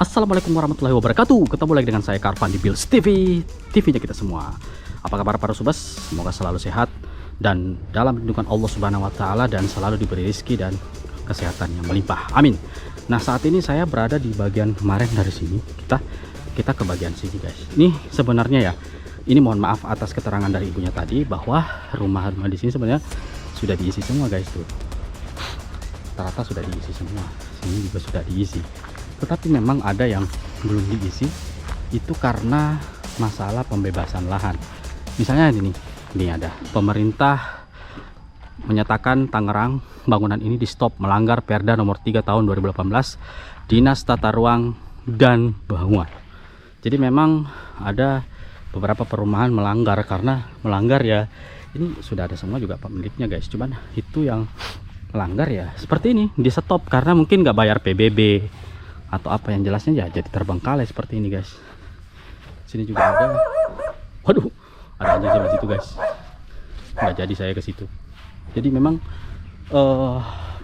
Assalamualaikum warahmatullahi wabarakatuh. Ketemu lagi dengan saya Karvan di Bills TV, TV-nya kita semua. Apa kabar para subas? Semoga selalu sehat dan dalam lindungan Allah Subhanahu wa taala dan selalu diberi rezeki dan kesehatan yang melimpah. Amin. Nah, saat ini saya berada di bagian kemarin dari sini. Kita ke bagian sini, guys. Ini sebenarnya ya, ini mohon maaf atas keterangan dari ibunya tadi bahwa rumah-rumah di sini sebenarnya sudah diisi semua, guys, tuh. Rata-rata sudah diisi semua. Sini juga sudah diisi. Tetapi memang ada yang belum diisi, itu karena masalah pembebasan lahan. Misalnya ini ada pemerintah menyatakan Tangerang bangunan ini di stop melanggar Perda nomor 3 tahun 2018 Dinas Tata Ruang dan Bangunan. Jadi memang ada beberapa perumahan melanggar, karena melanggar ya ini sudah ada semua juga pemiliknya, guys. Cuman itu yang melanggar ya seperti ini, di stop karena mungkin nggak bayar PBB atau apa, yang jelasnya ya jadi terbengkalai seperti ini, guys. Sini juga ada, waduh, ada anjing di situ, guys. Nggak jadi saya ke situ. Jadi memang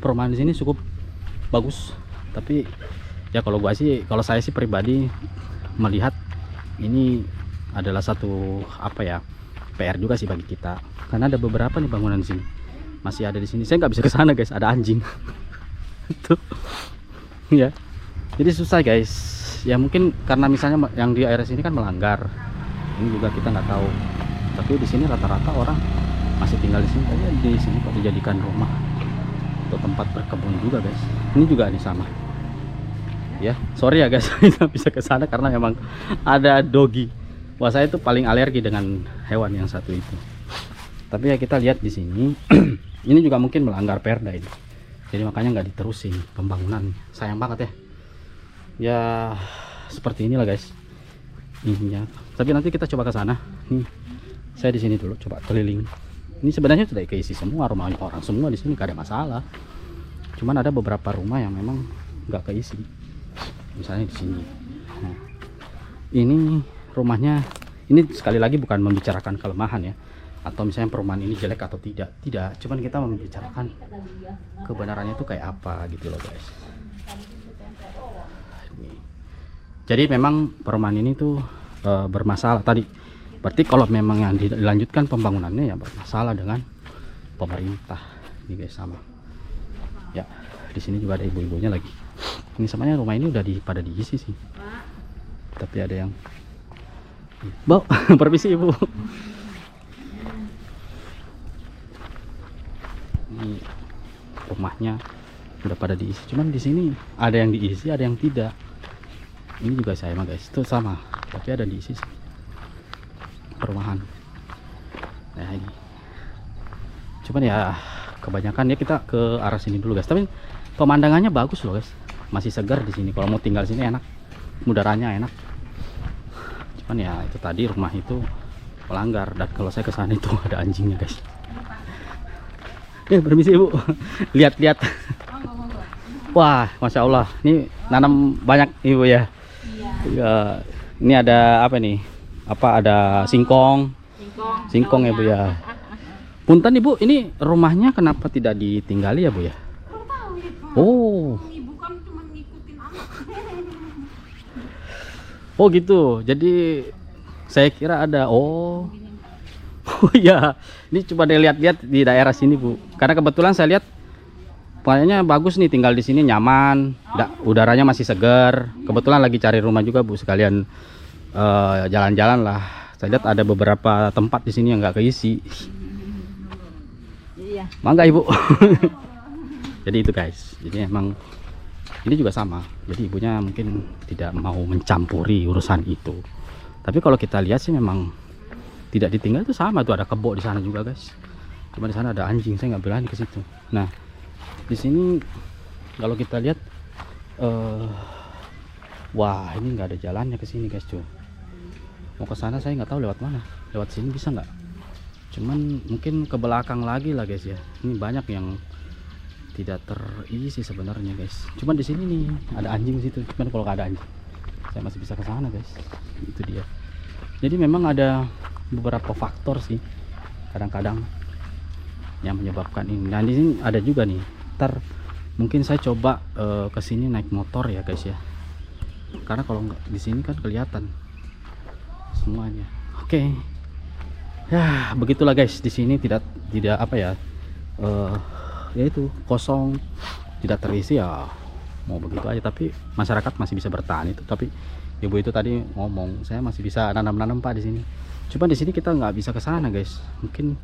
perumahan di sini cukup bagus, tapi ya kalau saya sih pribadi melihat ini adalah satu apa ya, PR juga sih bagi kita, karena ada beberapa nih bangunan di sini masih ada di sini. Saya nggak bisa ke sana, guys, ada anjing. Itu ya. Jadi susah, guys. Ya mungkin karena misalnya yang di area sini kan melanggar. Ini juga kita nggak tahu. Tapi di sini rata-rata orang masih tinggal di sini. Kayaknya di sini kok dijadikan rumah atau tempat berkebun juga, guys. Ini juga nih sama. Ya, sorry ya, guys, kita bisa ke sana karena memang ada doggy. Wah, saya itu paling alergi dengan hewan yang satu itu. Tapi ya kita lihat di sini, ini juga mungkin melanggar perda ini. Jadi makanya nggak diterusin pembangunan. Sayang banget ya. Ya seperti inilah, guys. Ini ya. Tapi nanti kita coba ke sana. Nih, saya di sini dulu coba keliling. Ini sebenarnya sudah keisi semua, rumah orang semua di sini, gak ada masalah. Cuman ada beberapa rumah yang memang nggak keisi. Misalnya di sini. Nah, ini rumahnya. Ini sekali lagi bukan membicarakan kelemahan ya, atau misalnya perumahan ini jelek atau tidak. Cuman kita membicarakan kebenarannya itu kayak apa gitu loh, guys. Jadi memang perumahan ini tuh bermasalah tadi. Berarti kalau memang yang dilanjutkan pembangunannya ya bermasalah dengan pemerintah. Ini, guys, sama. Ya, di sini juga ada ibu-ibunya lagi. Ini semuanya rumah ini udah pada diisi sih. Tapi ada yang Bo, permisi Ibu. Ini rumahnya udah pada diisi. Cuman di sini ada yang diisi, ada yang tidak. Ini juga sama, guys, itu sama, tapi ada diisi perumahan. Nah ini, cuman ya kebanyakan ya kita ke arah sini dulu, guys. Tapi pemandangannya bagus loh, guys, masih segar di sini. Kalau mau tinggal sini enak, udaranya enak. Cuman ya itu tadi rumah itu melanggar, dan kalau saya ke sana itu ada anjingnya, guys. Permisi Ibu, lihat-lihat. Wah, masya Allah, ini nanam banyak Ibu ya. Ya, ini ada apa nih? Apa ada singkong? Singkong ya, Bu ya. Punten Ibu, ini rumahnya kenapa tidak ditinggali ya, Bu ya? Oh. Ibu kan cuma ngikutin anak. Oh gitu. Jadi saya kira ada. Oh ya, ini coba deh lihat-lihat di daerah sini, Bu. Karena kebetulan saya lihat kayaknya bagus nih, tinggal di sini nyaman, udaranya masih segar. Kebetulan lagi cari rumah juga, Bu, sekalian jalan-jalan lah. Saya lihat ada beberapa tempat di sini yang nggak keisi. Iya. Mangga Ibu. Jadi itu, guys. Jadi emang ini juga sama. Jadi ibunya mungkin tidak mau mencampuri urusan itu. Tapi kalau kita lihat sih memang tidak ditinggal itu sama. Tuh ada kebo di sana juga, guys. Cuma di sana ada anjing, saya nggak berani ke situ. Nah, di sini kalau kita lihat wah, ini nggak ada jalannya ke sini, guys. Cuy, mau ke sana saya nggak tahu lewat mana. Lewat sini bisa nggak? Cuman mungkin ke belakang lagi lah, guys ya. Ini banyak yang tidak terisi sebenarnya, guys. Cuman di sini nih ada anjing di situ. Cuman kalau nggak ada anjing saya masih bisa ke sana, guys. Itu dia. Jadi memang ada beberapa faktor sih kadang-kadang yang menyebabkan ini. Nah, di sini ada juga nih. Ntar mungkin saya coba ke sini naik motor ya, guys ya. karena kalau nggak di sini kan kelihatan semuanya. Oke. Ya begitulah guys, di sini tidak apa ya, ya itu kosong, tidak terisi ya, mau begitu aja. Tapi masyarakat masih bisa bertahan itu. Tapi ibu itu tadi ngomong saya masih bisa nanam pak di sini. Cuma di sini kita nggak bisa ke sana guys, mungkin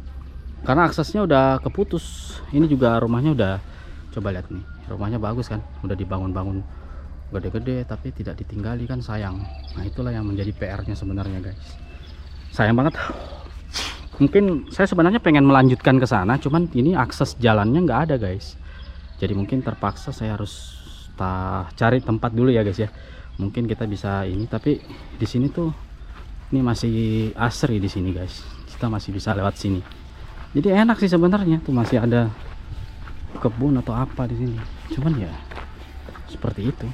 karena aksesnya udah keputus. Ini juga rumahnya udah, coba lihat nih, rumahnya bagus kan, udah dibangun-bangun gede-gede tapi tidak ditinggali kan, sayang. Nah itulah yang menjadi PR-nya sebenarnya guys, sayang banget. Mungkin saya sebenarnya pengen melanjutkan ke sana, cuman ini akses jalannya nggak ada guys. Jadi mungkin terpaksa saya harus cari tempat dulu ya guys ya. Mungkin kita bisa ini, tapi di sini tuh ini masih asri di sini guys. Kita masih bisa lewat sini. Jadi enak sih sebenarnya, tuh masih ada kebun atau apa di sini. Cuman ya seperti itu.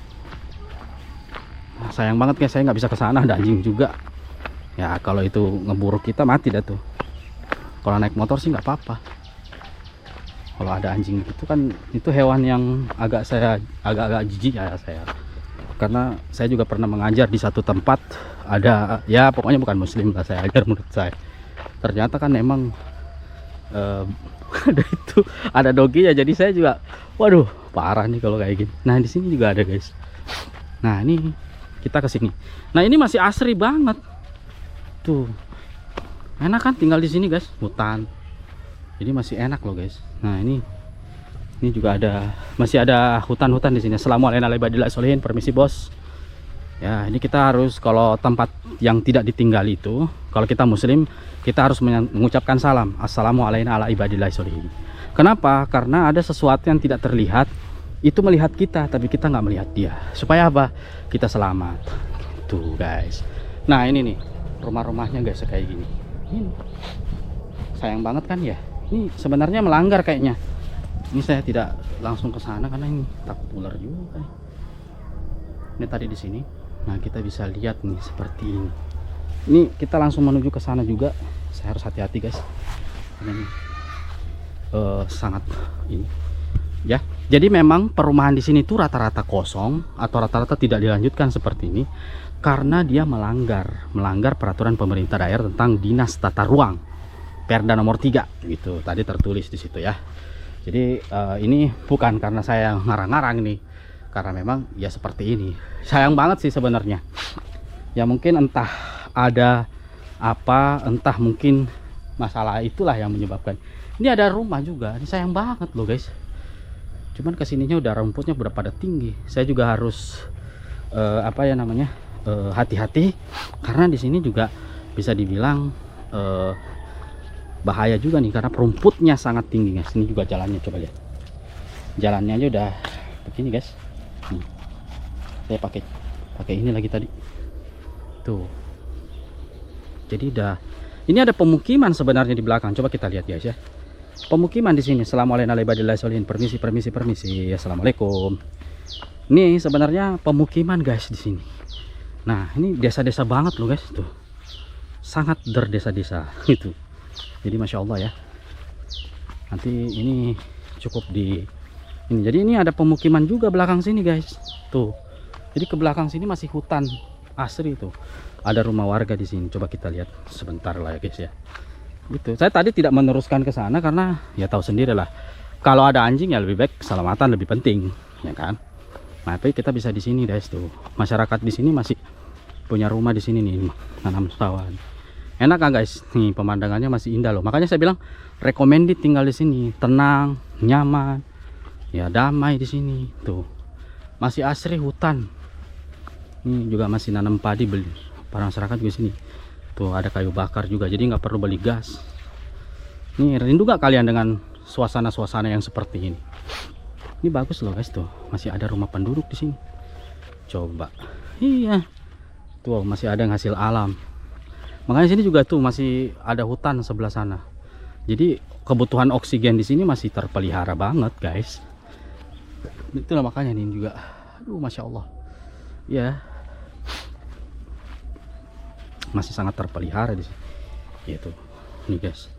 Nah, sayang banget guys, saya nggak bisa ke sana, ada anjing juga. Ya kalau itu ngeburu kita mati dah tuh. Kalau naik motor sih nggak apa-apa. Kalau ada anjing itu kan, itu hewan yang agak jijik ya saya. Karena saya juga pernah mengajar di satu tempat, ada ya pokoknya bukan muslim lah saya ajar menurut saya. Ternyata kan emang ada dogi ya, jadi saya juga waduh parah nih kalau kayak gini. Nah di sini juga ada guys. Nah ini kita ke sini. Nah ini masih asri banget tuh. Enak kan tinggal di sini guys, hutan. Jadi masih enak loh guys. Nah ini juga masih ada hutan-hutan di sini. Assalamualaikum warahmatullahi wabarakatuh. Permisi bos. Ya ini kita harus, kalau tempat yang tidak ditinggali itu, kalau kita muslim kita harus mengucapkan salam. Assalamualaikum warahmatullahi wabarakatuh. Kenapa? Karena ada sesuatu yang tidak terlihat itu melihat kita, tapi kita nggak melihat dia. Supaya apa? Kita selamat. Tuh guys. Nah ini nih rumah-rumahnya guys kayak gini. Ini sayang banget kan ya. Ini sebenarnya melanggar kayaknya. Ini saya tidak langsung ke sana karena ini takut ular juga. Ini tadi di sini. Nah kita bisa lihat nih seperti ini. Ini kita langsung menuju ke sana juga. Saya harus hati-hati guys. Karena ini sangat ini. Ya. Jadi memang perumahan di sini tuh rata-rata kosong atau rata-rata tidak dilanjutkan seperti ini karena dia melanggar peraturan pemerintah daerah tentang Dinas Tata Ruang Perda nomor 3 gitu. Tadi tertulis di situ ya. Jadi ini bukan karena saya ngarang-ngarang nih, karena memang ya seperti ini. Sayang banget sih sebenarnya. Ya mungkin entah ada apa, entah mungkin masalah itulah yang menyebabkan. Ini ada rumah juga. Ini sayang banget loh guys. Cuman kesininya udah rumputnya udah pada tinggi. Saya juga harus apa ya namanya, hati-hati karena di sini juga bisa dibilang bahaya juga nih karena rumputnya sangat tinggi guys. Ini juga jalannya, coba lihat. Jalannya aja udah begini guys. Nih. Saya pakai ini lagi tadi. Tuh. Jadi ini ada pemukiman sebenarnya di belakang. Coba kita lihat guys ya. Pemukiman di sini. Assalamualaikum warahmatullahi wabarakatuh. Permisi. Assalamualaikum. Ini sebenarnya pemukiman guys di sini. Nah, ini desa-desa banget loh guys tuh. Sangat berdesa-desa itu. Jadi masya Allah ya. Nanti ini cukup di ini. Jadi ini ada pemukiman juga belakang sini guys. Tuh. Jadi ke belakang sini masih hutan asri tuh. Ada rumah warga di sini. Coba kita lihat sebentar lah ya guys ya. Gitu. Saya tadi tidak meneruskan ke sana karena ya tahu sendiri lah. Kalau ada anjing ya lebih baik keselamatan lebih penting, ya kan? Nah, tapi kita bisa di sini guys tuh. Masyarakat di sini masih punya rumah di sini nih, nanam sawan. Enak kan guys? Nih pemandangannya masih indah loh. Makanya saya bilang recommended tinggal di sini, tenang, nyaman, ya damai di sini. Tuh masih asri hutan. Ini juga masih nanam padi, beli para masyarakat juga sini. Tuh ada kayu bakar juga, jadi nggak perlu beli gas. Nih rindu gak kalian dengan suasana-suasana yang seperti ini? Ini bagus loh guys tuh, masih ada rumah penduduk di sini. Coba, iya, tuh masih ada yang hasil alam. Makanya sini juga tuh masih ada hutan sebelah sana. Jadi kebutuhan oksigen di sini masih terpelihara banget guys. Itulah makanya nih juga, aduh masya Allah, ya masih sangat terpelihara di sini. Gitu, nih guys.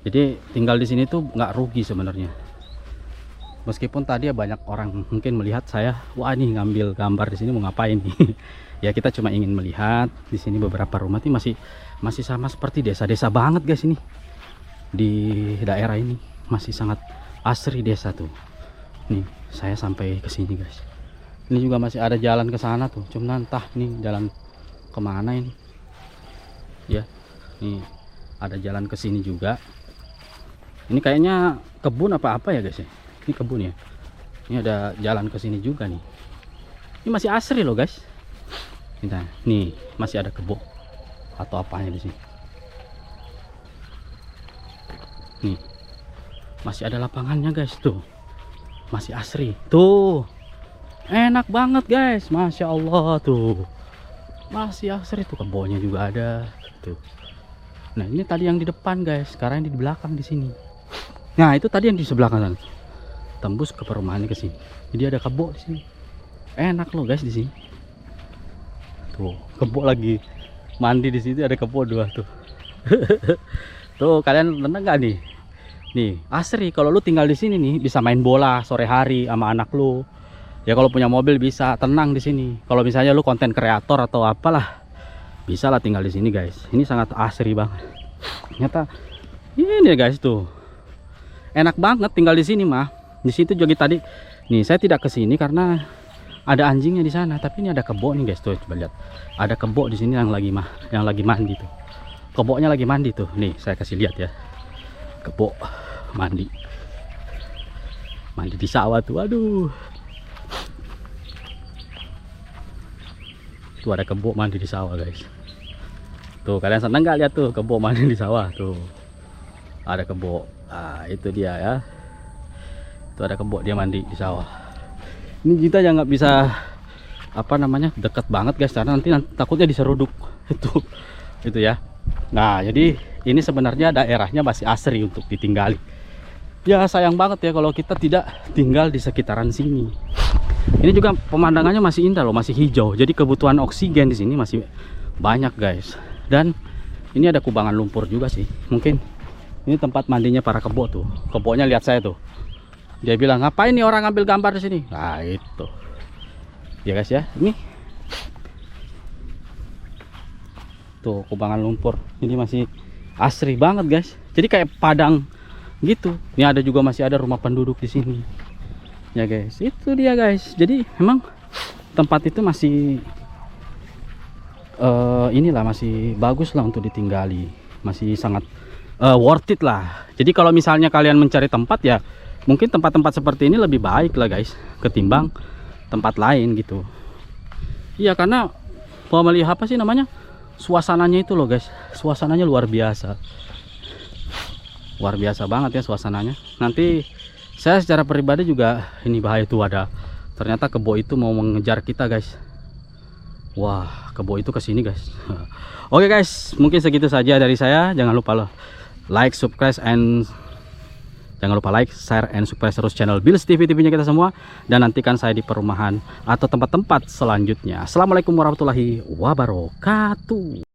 Jadi tinggal di sini tuh nggak rugi sebenarnya. Meskipun tadi ya banyak orang mungkin melihat saya, wah ini ngambil gambar di sini mau ngapain nih? Ya kita cuma ingin melihat di sini beberapa rumah ini masih sama seperti desa-desa banget guys ini. Di daerah ini masih sangat asri desa tuh. Nih, saya sampai ke sini guys. Ini juga masih ada jalan ke sana tuh. Cuma entah nih jalan kemana ini. Ya, nih ada jalan ke sini juga. Ini kayaknya kebun apa ya guys ya? Ini kebun ya. Ini ada jalan ke sini juga nih. Ini masih asri loh guys. Nah, nih masih ada kebun atau apanya di sini. Nih masih ada lapangannya guys tuh. Masih asri. Tuh. Enak banget guys. Masya Allah tuh. Masih asri tuh, kebunnya juga ada. Tuh. Nah, ini tadi yang di depan guys. Sekarang yang di belakang di sini. Nah, itu tadi yang di sebelah kanan. Tembus ke perumahannya ke sini. Jadi ada kebun di sini. Enak loh guys di sini. Tuh, kebun lagi mandi di situ, ada kebun dua tuh. Tuh, kalian tenang nggak nih? Nih, asri kalau lu tinggal di sini nih bisa main bola sore hari sama anak lu. Ya kalau punya mobil bisa tenang di sini. Kalau misalnya lu konten kreator atau apalah, bisa lah tinggal di sini guys. Ini sangat asri banget. Ternyata ini guys tuh. Enak banget tinggal di sini mah. Di situ juga tadi. Nih, saya tidak ke sini karena ada anjingnya di sana, tapi ini ada kebun nih guys tuh, coba lihat. Ada kebun di sini yang lagi mandi tuh. Kebunnya lagi mandi tuh. Nih, saya kasih lihat ya. Kebun mandi. Mandi di sawah tuh. Aduh. Tuh ada kebun mandi di sawah guys. Tuh, kalian seneng nggak lihat tuh kebun mandi di sawah tuh. Ada kebun. Ah, itu dia ya. Tuh ada kebun dia mandi di sawah. Ini kita ya nggak bisa apa namanya dekat banget guys, karena nanti takutnya diseruduk. Itu ya. Nah, jadi ini sebenarnya daerahnya masih asri untuk ditinggali. Ya sayang banget ya kalau kita tidak tinggal di sekitaran sini. Ini juga pemandangannya masih indah loh, masih hijau. Jadi kebutuhan oksigen di sini masih banyak guys. Dan ini ada kubangan lumpur juga sih. Mungkin ini tempat mandinya para kebo tuh. Kebonya lihat saya tuh. Dia bilang, ngapain nih orang ngambil gambar di sini? Nah, itu. Ya guys ya, ini. Tuh, kubangan lumpur. Ini masih asri banget guys. Jadi kayak padang gitu. Ini ada juga masih ada rumah penduduk di sini. Ya guys, itu dia guys. Jadi memang tempat itu masih inilah masih bagus lah untuk ditinggali. Masih sangat worth it lah. Jadi kalau misalnya kalian mencari tempat ya, mungkin tempat-tempat seperti ini lebih baik lah guys ketimbang tempat lain gitu. Iya, karena melihat apa sih namanya, suasananya itu loh guys, suasananya luar biasa banget ya suasananya. Nanti saya secara pribadi juga ini bahaya tuh, ada ternyata kebo itu mau mengejar kita guys. Wah, kebo itu kesini guys. Oke guys, mungkin segitu saja dari saya. Jangan lupa like, subscribe, share, and subscribe terus channel Bills TV-nya kita semua. Dan nantikan saya di perumahan atau tempat-tempat selanjutnya. Assalamualaikum warahmatullahi wabarakatuh.